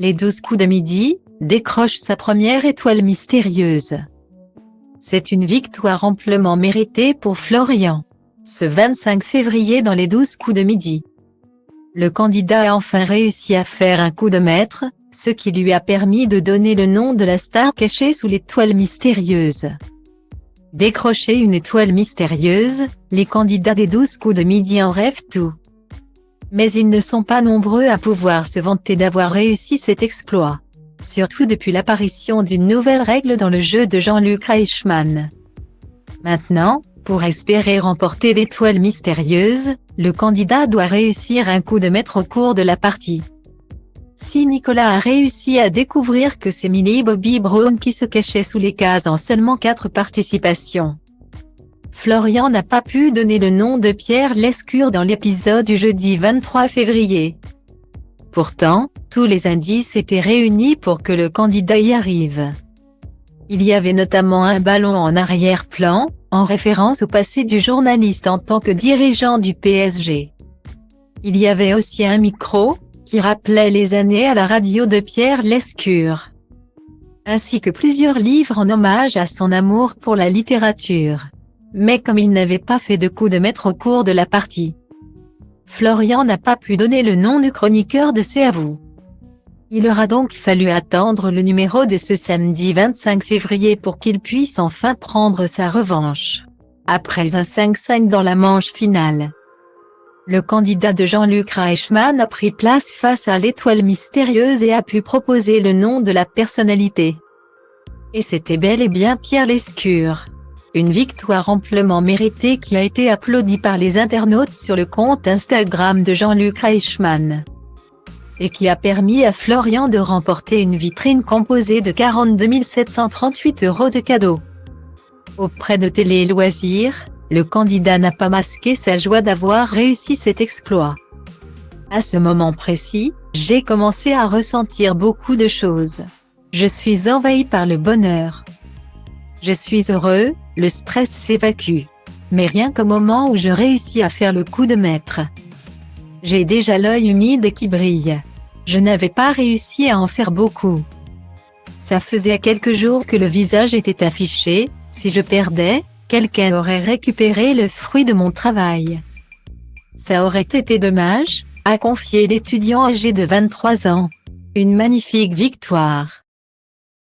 Les 12 coups de midi, décroche sa première étoile mystérieuse. C'est une victoire amplement méritée pour Florian. Ce 25 février dans les 12 coups de midi, le candidat a enfin réussi à faire un coup de maître, ce qui lui a permis de donner le nom de la star cachée sous l'étoile mystérieuse. Décrocher une étoile mystérieuse, les candidats des 12 coups de midi en rêvent tout. Mais ils ne sont pas nombreux à pouvoir se vanter d'avoir réussi cet exploit. Surtout depuis l'apparition d'une nouvelle règle dans le jeu de Jean-Luc Reichmann. Maintenant, pour espérer remporter l'étoile mystérieuse, le candidat doit réussir un coup de maître au cours de la partie. Si Nicolas a réussi à découvrir que c'est Millie Bobby Brown qui se cachait sous les cases en seulement 4 participations, Florian n'a pas pu donner le nom de Pierre Lescure dans l'épisode du jeudi 23 février. Pourtant, tous les indices étaient réunis pour que le candidat y arrive. Il y avait notamment un ballon en arrière-plan, en référence au passé du journaliste en tant que dirigeant du PSG. Il y avait aussi un micro, qui rappelait les années à la radio de Pierre Lescure. Ainsi que plusieurs livres en hommage à son amour pour la littérature. Mais comme il n'avait pas fait de coup de maître au cours de la partie, Florian n'a pas pu donner le nom du chroniqueur de C'est à vous. Il aura donc fallu attendre le numéro de ce samedi 25 février pour qu'il puisse enfin prendre sa revanche. Après un 5-5 dans la manche finale, le candidat de Jean-Luc Reichmann a pris place face à l'étoile mystérieuse et a pu proposer le nom de la personnalité. Et c'était bel et bien Pierre Lescure. Une victoire amplement méritée qui a été applaudie par les internautes sur le compte Instagram de Jean-Luc Reichmann. Et qui a permis à Florian de remporter une vitrine composée de 42 738 € de cadeaux. Auprès de Télé Loisirs, le candidat n'a pas masqué sa joie d'avoir réussi cet exploit. À ce moment précis, j'ai commencé à ressentir beaucoup de choses. Je suis envahi par le bonheur. Je suis heureux, le stress s'évacue. Mais rien qu'au moment où je réussis à faire le coup de maître, j'ai déjà l'œil humide et qui brille. Je n'avais pas réussi à en faire beaucoup. Ça faisait quelques jours que le visage était affiché, si je perdais, quelqu'un aurait récupéré le fruit de mon travail. Ça aurait été dommage, a confié l'étudiant âgé de 23 ans. Une magnifique victoire.